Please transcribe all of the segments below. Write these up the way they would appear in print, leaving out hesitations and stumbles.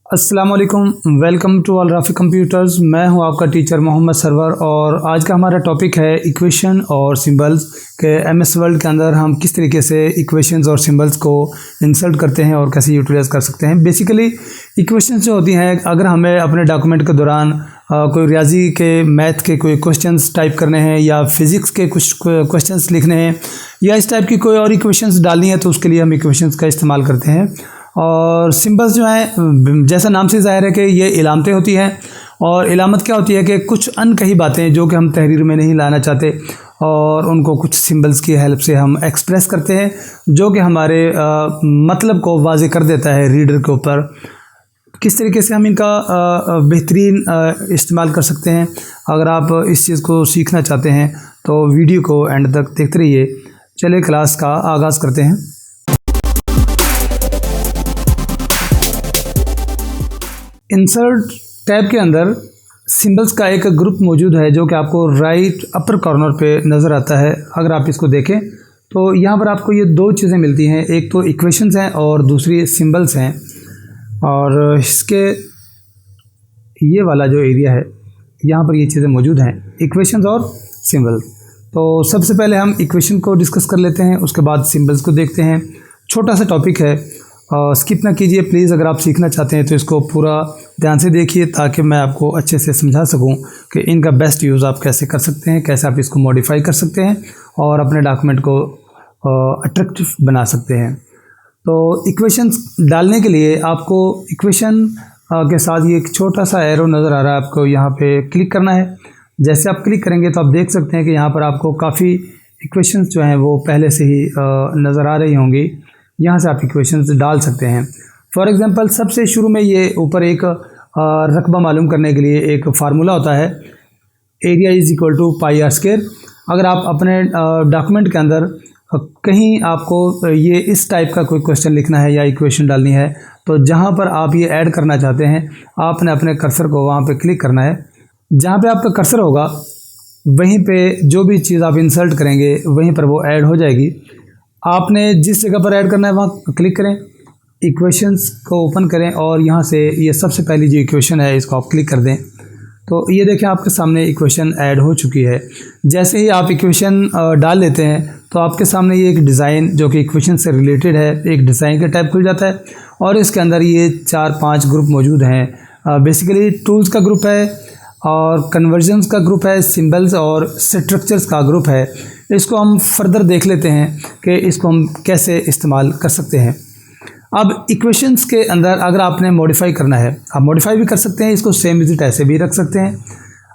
अस्सलाम वालेकुम, welcome to Al Rafi computers. मैं हूं आपका टीचर मोहम्मद सरवर और आज का हमारा टॉपिक है इक्वेशन और सिंबल्स के एमएस वर्ड के अंदर हम किस तरीके से इक्वेशंस और सिंबल्स को इंसर्ट करते हैं और कैसे यूटिलाइज कर सकते हैं। बेसिकली इक्वेशंस जो होती हैं, अगर हमें अपने डॉक्यूमेंट के दौरान कोई रियाजी के मैथ के कोई क्वेश्चंस टाइप करने हैं या फिज़िक्स के कुछ क्वेश्चंस लिखने हैं या इस टाइप की कोई और इक्वेशंस डालनी है तो उसके लिए हम इक्वेशंस का इस्तेमाल करते हैं। और सिंबल्स जो हैं, जैसा नाम से ज़ाहिर है कि ये इलामतें होती हैं। और इलामत क्या होती है कि कुछ अनकही बातें जो कि हम तहरीर में नहीं लाना चाहते और उनको कुछ सिंबल्स की हेल्प से हम एक्सप्रेस करते हैं, जो कि हमारे मतलब को वाज़ेह कर देता है रीडर के ऊपर। किस तरीके से हम इनका बेहतरीन इस्तेमाल कर सकते हैं, अगर आप इस चीज़ को सीखना चाहते हैं तो वीडियो को एंड तक देखते रहिए। चलिए क्लास का आगाज़ करते हैं। इंसर्ट टैब के अंदर सिंबल्स का एक ग्रुप मौजूद है जो कि आपको राइट अपर कॉर्नर पे नज़र आता है। अगर आप इसको देखें तो यहाँ पर आपको ये दो चीज़ें मिलती हैं, एक तो इक्वेशंस हैं और दूसरी सिंबल्स हैं। और इसके ये वाला जो एरिया है यहाँ पर ये चीज़ें मौजूद हैं, इक्वेशंस और सिंबल। तो सबसे पहले हम इक्वेशन को डिस्कस कर लेते हैं, उसके बाद सिंबल्स को देखते हैं। छोटा सा टॉपिक है, स्किप ना कीजिए प्लीज़। अगर आप सीखना चाहते हैं तो इसको पूरा ध्यान से देखिए ताकि मैं आपको अच्छे से समझा सकूं कि इनका बेस्ट यूज़ आप कैसे कर सकते हैं, कैसे आप इसको मॉडिफाई कर सकते हैं और अपने डॉक्यूमेंट को अट्रैक्टिव बना सकते हैं। तो इक्वेशंस डालने के लिए आपको इक्वेशन के साथ ये एक छोटा सा एरो नज़र आ रहा है, आपको यहाँ पे क्लिक करना है। जैसे आप क्लिक करेंगे तो आप देख सकते हैं कि यहाँ पर आपको काफ़ी इक्वेशंस जो हैं वो पहले से ही नज़र आ रही होंगी। यहाँ से आप इक्वेशंस डाल सकते हैं। फॉर एग्ज़ाम्पल सबसे शुरू में ये ऊपर एक रकबा मालूम करने के लिए एक फार्मूला होता है, area is equal to pi r square. अगर आप अपने डॉक्यूमेंट के अंदर कहीं आपको ये इस टाइप का कोई क्वेश्चन लिखना है या इक्वेशन डालनी है तो जहाँ पर आप ये ऐड करना चाहते हैं आपने अपने कर्सर को वहाँ पे क्लिक करना है। जहाँ पे आपका कर्सर होगा वहीं पे जो भी चीज़ आप इंसर्ट करेंगे वहीं पर वो ऐड हो जाएगी। आपने जिस जगह पर ऐड करना है वहाँ क्लिक करें, इक्वेशंस को ओपन करें और यहाँ से ये सबसे पहली जो इक्वेशन है इसको आप क्लिक कर दें। तो ये देखें आपके सामने इक्वेशन ऐड हो चुकी है। जैसे ही आप इक्वेशन डाल लेते हैं तो आपके सामने ये एक डिज़ाइन जो कि इक्वेशन से रिलेटेड है, एक डिज़ाइन का टाइप खुल जाता है और इसके अंदर ये 4-5 ग्रुप मौजूद हैं। बेसिकली टूल्स का ग्रुप है और कन्वर्जन्स का ग्रुप है, सिंबल्स और स्ट्रक्चर्स का ग्रुप है। इसको हम फर्दर देख लेते हैं कि इसको हम कैसे इस्तेमाल कर सकते हैं। अब इक्वेशंस के अंदर अगर आपने मॉडिफाई करना है, आप मॉडिफाई भी कर सकते हैं, इसको सेम इज़ इट ऐसे भी रख सकते हैं।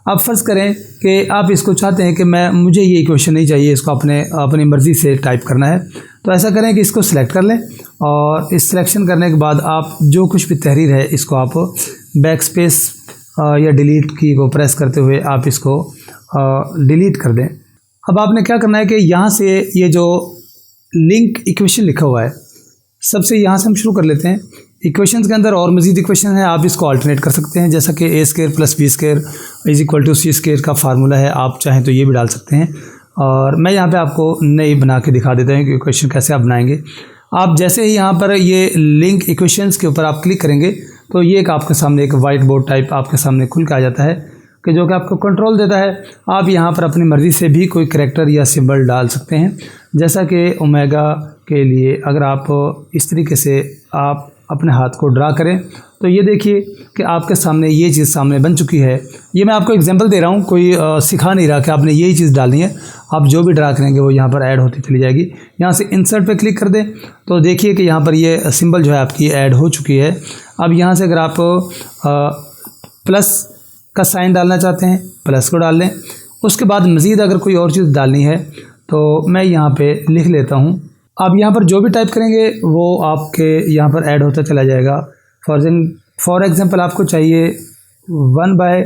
अब फ़र्ज़ करें कि आप इसको चाहते हैं कि मुझे ये इक्वेशन नहीं चाहिए, इसको अपनी मर्ज़ी से टाइप करना है, तो ऐसा करें कि इसको सिलेक्ट कर लें और इस सिलेक्शन करने के बाद आप जो कुछ भी तहरीर है इसको आप बैक स्पेस या डिलीट की को प्रेस करते हुए आप इसको डिलीट कर दें। अब आपने क्या करना है कि यहाँ से ये जो लिंक इक्वेशन लिखा हुआ है सबसे यहाँ से हम शुरू कर लेते हैं। इक्वेशंस के अंदर और मज़ीद इक्वेशन है, आप इसको अल्टरनेट कर सकते हैं, जैसा कि A square plus B square is equal to C square का फार्मूला है, आप चाहें तो ये भी डाल सकते हैं। और मैं यहाँ पे आपको नई बना के दिखा देता हूँ कि इक्वेशन कैसे आप बनाएंगे। आप जैसे ही यहाँ पर ये लिंक इक्वेशंस के ऊपर आप क्लिक करेंगे तो ये एक आपके सामने एक वाइट बोर्ड टाइप आपके सामने खुल के आ जाता है कि जो कि आपको कंट्रोल देता है। आप यहाँ पर अपनी मर्ज़ी से भी कोई करैक्टर या सिंबल डाल सकते हैं, जैसा कि ओमेगा के लिए अगर आप इस तरीके से आप अपने हाथ को ड्रा करें तो ये देखिए कि आपके सामने ये चीज़ सामने बन चुकी है। ये मैं आपको एग्जांपल दे रहा हूँ, कोई सिखा नहीं रहा कि आपने यही चीज़ डालनी है। आप जो भी ड्रा करेंगे वो यहाँ पर ऐड होती चली जाएगी। यहाँ से इंसर्ट पे क्लिक कर दें तो देखिए कि यहाँ पर ये सिंबल जो है आपकी ऐड हो चुकी है। अब यहाँ से अगर आप प्लस का साइन डालना चाहते हैं प्लस को डाल लें। उसके बाद मज़ीद अगर कोई और चीज़ डालनी है तो मैं यहाँ पे लिख लेता हूँ। आप यहाँ पर जो भी टाइप करेंगे वो आपके यहाँ पर ऐड होता चला जाएगा। फॉर एग्ज़ाम्पल आपको चाहिए 1/3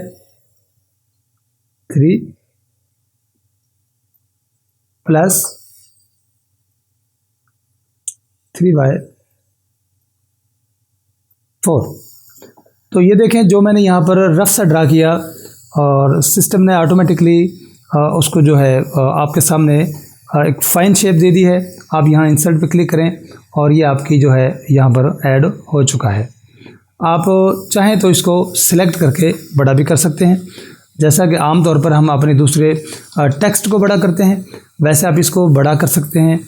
प्लस 3/4। तो ये देखें जो मैंने यहाँ पर रफ सा ड्रा किया और सिस्टम ने ऑटोमेटिकली उसको जो है आपके सामने एक फाइन शेप दे दी है। आप यहाँ इंसर्ट पे क्लिक करें और ये आपकी जो है यहाँ पर ऐड हो चुका है। आप चाहें तो इसको सिलेक्ट करके बड़ा भी कर सकते हैं। जैसा कि आम तौर पर हम अपने दूसरे टेक्स्ट को बड़ा करते हैं, वैसे आप इसको बड़ा कर सकते हैं।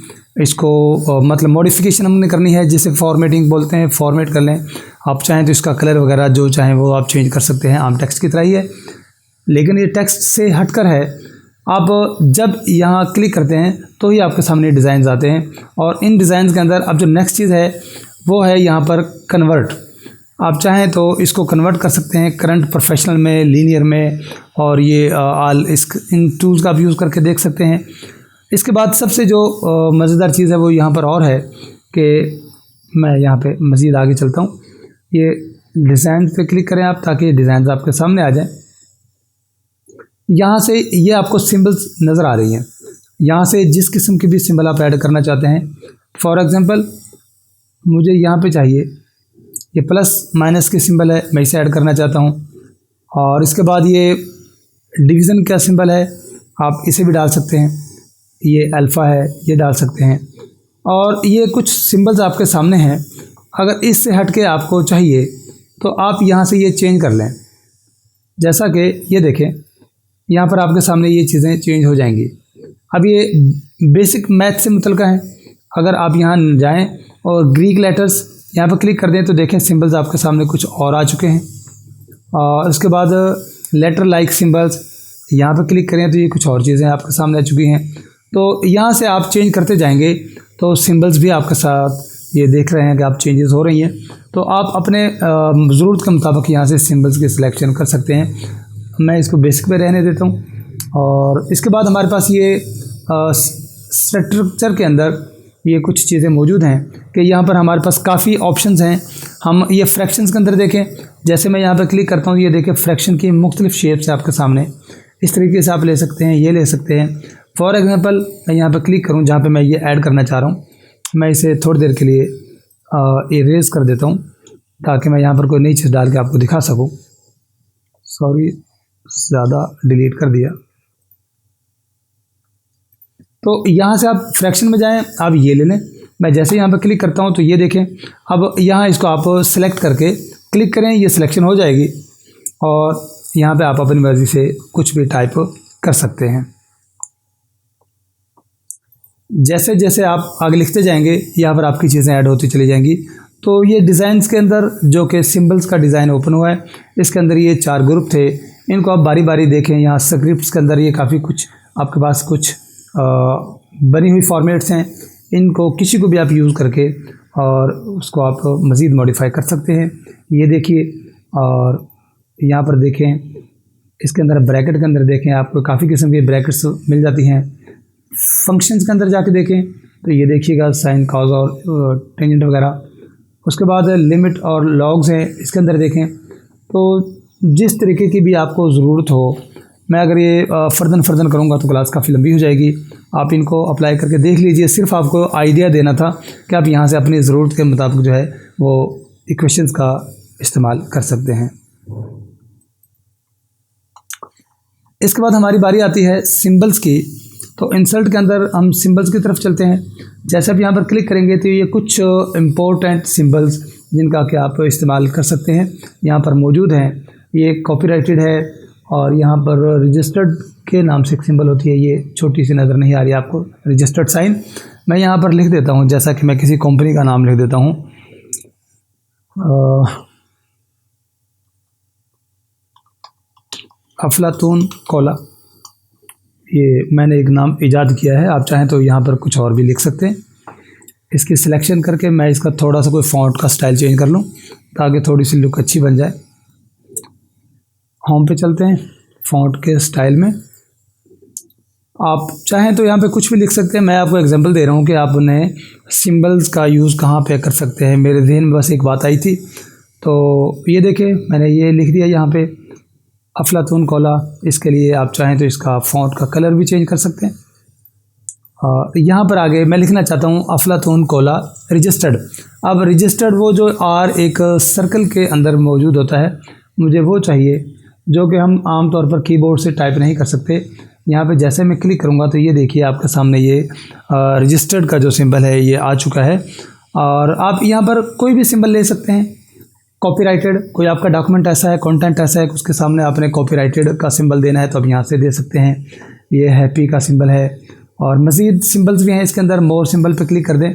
इसको मतलब मॉडिफिकेशन हमने करनी है, जिसे फॉर्मेटिंग बोलते हैं, फॉर्मेट कर लें। आप चाहें तो इसका कलर वगैरह जो चाहें वो आप चेंज कर सकते हैं, आम टेक्स्ट की तरह ही है, लेकिन ये टेक्स्ट से हटकर है। आप जब यहाँ क्लिक करते हैं तो ही आपके सामने डिज़ाइन आते हैं, और इन डिज़ाइन के अंदर अब जो नेक्स्ट चीज़ है वो है यहाँ पर कन्वर्ट। आप चाहें तो इसको कन्वर्ट कर सकते हैं करंट, प्रोफेशनल में, लीनियर में, और ये आल इन टूल्स का आप यूज़ करके देख सकते हैं। इसके बाद सबसे जो मज़ेदार चीज़ है वो यहाँ पर और है कि मैं यहाँ पे मज़ीद आगे चलता हूँ। ये डिज़ाइन पे क्लिक करें आप, ताकि डिज़ाइन आपके सामने आ जाए। यहाँ से ये आपको सिंबल्स नज़र आ रही हैं। यहाँ से जिस किस्म की भी सिंबल आप ऐड करना चाहते हैं, फॉर एग्ज़ाम्पल मुझे यहाँ पे चाहिए ये प्लस माइनस की सिंबल है, मैं इसे ऐड करना चाहता हूँ। और इसके बाद ये डिवीज़न का सिंबल है, आप इसे भी डाल सकते हैं। ये अल्फ़ा है, ये डाल सकते हैं। और ये कुछ सिंबल्स आपके सामने हैं। अगर इससे हट के आपको चाहिए तो आप यहाँ से ये चेंज कर लें। जैसा कि ये देखें, यहाँ पर आपके सामने ये चीज़ें चेंज हो जाएंगी। अब ये बेसिक मैथ से मुतल्लिक़ है। अगर आप यहाँ जाएं और ग्रीक लेटर्स यहाँ पर क्लिक कर दें तो देखें सिंबल्स आपके सामने कुछ और आ चुके हैं। और उसके बाद लेटर लाइक सिंबल्स, यहाँ पर क्लिक करें तो ये कुछ और चीज़ें आपके सामने आ चुकी हैं। तो यहाँ से आप चेंज करते जाएंगे तो सिंबल्स भी आपके साथ ये देख रहे हैं कि आप चेंजेस हो रही हैं। तो आप अपने ज़रूरत के मुताबिक यहाँ से सिंबल्स की सिलेक्शन कर सकते हैं। मैं इसको बेसिक पे रहने देता हूँ। और इसके बाद हमारे पास ये स्ट्रक्चर के अंदर ये कुछ चीज़ें मौजूद हैं कि यहाँ पर हमारे पास काफ़ी ऑप्शंस हैं। हम ये फ्रैक्शंस के अंदर देखें, जैसे मैं यहाँ पर क्लिक करता हूँ, ये देखें फ्रैक्शन की मुख्तलिफ शेप्स है आपके सामने। इस तरीके से आप ले सकते हैं, ये ले सकते हैं। फॉर एग्ज़ाम्पल मैं यहाँ पर क्लिक करूँ जहाँ पे मैं ये ऐड करना चाह रहा हूँ, मैं इसे थोड़ी देर के लिए इरेज कर देता हूँ, ताकि मैं यहाँ पर कोई नई चीज़ डाल के आपको दिखा सकूँ। सॉरी, ज़्यादा डिलीट कर दिया। तो यहाँ से आप फ्रैक्शन में जाएं, आप ये ले लें। मैं जैसे यहाँ पर क्लिक करता हूँ तो ये देखें, अब यहाँ इसको आप सेलेक्ट करके क्लिक करें, ये सिलेक्शन हो जाएगी। और यहाँ पे आप अपनी मर्ज़ी से कुछ भी टाइप कर सकते हैं। जैसे जैसे आप आगे लिखते जाएंगे, यहाँ पर आपकी चीज़ें ऐड होती चली जाएंगी। तो ये डिज़ाइंस के अंदर जो कि सिंबल्स का डिज़ाइन ओपन हुआ है, इसके अंदर ये 4 ग्रुप थे। इनको आप बारी बारी देखें। यहाँ स्क्रिप्ट्स के अंदर ये काफ़ी कुछ आपके पास कुछ बनी हुई फॉर्मेट्स हैं। इनको किसी को भी आप यूज़ करके और उसको आप मज़ीद मॉडिफाई कर सकते हैं। ये देखिए, और यहाँ पर देखें, इसके अंदर ब्रैकेट के अंदर देखें, आपको काफ़ी किस्म की ब्रैकेट्स मिल जाती हैं। फंक्शंस के अंदर जाके देखें तो ये देखिएगा साइन, कॉज और टेंजेंट वगैरह। उसके बाद लिमिट और लॉग्स हैं, इसके अंदर देखें। तो जिस तरीके की भी आपको ज़रूरत हो, मैं अगर ये फ़र्दन करूँगा तो क्लास काफ़ी लंबी हो जाएगी। आप इनको अप्लाई करके देख लीजिए। सिर्फ आपको आइडिया देना था कि आप यहाँ से अपनी ज़रूरत के मुताबिक जो है वो इक्वेशंस का इस्तेमाल कर सकते हैं। इसके बाद हमारी बारी आती है सिंबल्स की। तो इंसर्ट के अंदर हम सिंबल्स की तरफ चलते हैं। जैसे आप यहाँ पर क्लिक करेंगे तो ये कुछ इम्पोर्टेंट सिंबल्स जिनका कि आप इस्तेमाल कर सकते हैं यहाँ पर मौजूद हैं। ये कॉपीराइटेड है, और यहाँ पर रजिस्टर्ड के नाम से एक सिंबल होती है, ये छोटी सी नज़र नहीं आ रही आपको, रजिस्टर्ड साइन। मैं यहाँ पर लिख देता हूँ, जैसा कि मैं किसी कंपनी का नाम लिख देता हूँ, अफलातून कोला। ये मैंने एक नाम ईजाद किया है, आप चाहें तो यहाँ पर कुछ और भी लिख सकते हैं। इसकी सिलेक्शन करके मैं इसका थोड़ा सा कोई फ़ॉन्ट का स्टाइल चेंज कर लूँ ताकि थोड़ी सी लुक अच्छी बन जाए। होम पे चलते हैं। फ़ॉन्ट के स्टाइल में आप चाहें तो यहाँ पे कुछ भी लिख सकते हैं। मैं आपको एग्जांपल दे रहा हूँ कि आप उन्हें सिंबल्स का यूज़ कहाँ पे कर सकते हैं। मेरे ज़हन में बस एक बात आई थी, तो ये देखिए मैंने ये लिख दिया यहाँ पे अफलातून कोला। इसके लिए आप चाहें तो इसका फ़ॉन्ट का कलर भी चेंज कर सकते हैं। यहाँ पर आगे मैं लिखना चाहता हूँ अफलातून कोला रजिस्टर्ड। अब रजिस्टर्ड वो जो आर एक सर्कल के अंदर मौजूद होता है, मुझे वो चाहिए जो कि हम आम तौर पर कीबोर्ड से टाइप नहीं कर सकते। यहाँ पे जैसे मैं क्लिक करूँगा तो ये देखिए आपके सामने ये रजिस्टर्ड का जो सिंबल है ये आ चुका है। और आप यहाँ पर कोई भी सिंबल ले सकते हैं। कॉपीराइटेड, कोई आपका डॉक्यूमेंट ऐसा है, कंटेंट ऐसा है कि उसके सामने आपने कॉपीराइटेड का सिंबल देना है तो आप यहाँ से दे सकते हैं। ये हैप्पी का सिंबल है और मज़ीद सिंबल्स भी हैं इसके अंदर। मोर सिंबल पर क्लिक कर दें।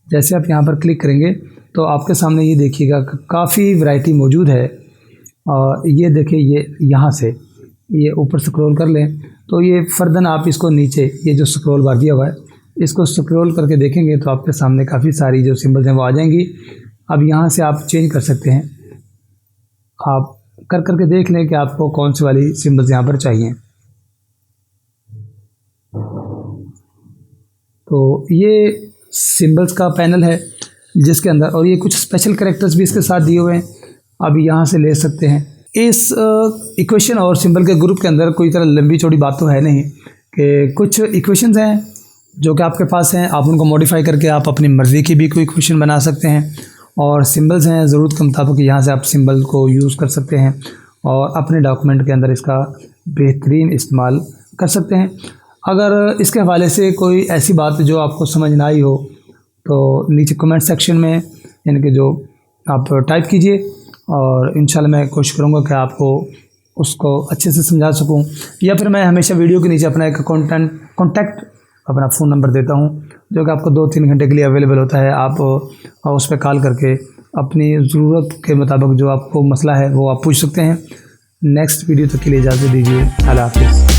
जैसे आप यहाँ पर क्लिक करेंगे तो आपके सामने ये देखिएगा काफ़ी वैरायटी मौजूद है। और ये देखिए, ये यहाँ से ये ऊपर स्क्रॉल कर लें तो ये फर्दन आप इसको नीचे ये जो स्क्रॉल बार दिया हुआ है इसको स्क्रॉल करके देखेंगे तो आपके सामने काफ़ी सारी जो सिंबल्स हैं वो आ जाएंगी। अब यहाँ से आप चेंज कर सकते हैं। आप कर करके देख लें कि आपको कौन सी वाली सिंबल्स यहाँ पर चाहिए। तो ये सिंबल्स का पैनल है जिसके अंदर, और ये कुछ स्पेशल कैरेक्टर्स भी इसके साथ दिए हुए हैं, आप यहाँ से ले सकते हैं। इस इक्वेशन और सिंबल के ग्रुप के अंदर कोई तरह लंबी चौड़ी बात तो है नहीं कि कुछ इक्वेशंस हैं जो कि आपके पास हैं, आप उनको मॉडिफाई करके आप अपनी मर्ज़ी की भी कोई इक्वेशन बना सकते हैं। और सिंबल्स हैं ज़रूरत के मुताबिक, यहाँ से आप सिंबल को यूज़ कर सकते हैं और अपने डॉक्यूमेंट के अंदर इसका बेहतरीन इस्तेमाल कर सकते हैं। अगर इसके हवाले से कोई ऐसी बात जो आपको समझ ना आई हो तो नीचे कमेंट सेक्शन में यानी कि जो आप टाइप कीजिए और इंशाल्लाह मैं कोशिश करूँगा कि आपको उसको अच्छे से समझा सकूँ। या फिर मैं हमेशा वीडियो के नीचे अपना एक कॉन्टैक्ट अपना फ़ोन नंबर देता हूँ जो कि आपको 2-3 घंटे के लिए अवेलेबल होता है। आप उस पर कॉल करके अपनी ज़रूरत के मुताबिक जो आपको मसला है वो आप पूछ सकते हैं। नेक्स्ट वीडियो तक के लिए इजाज़त दीजिए। अल्लाह हाफ़िज़।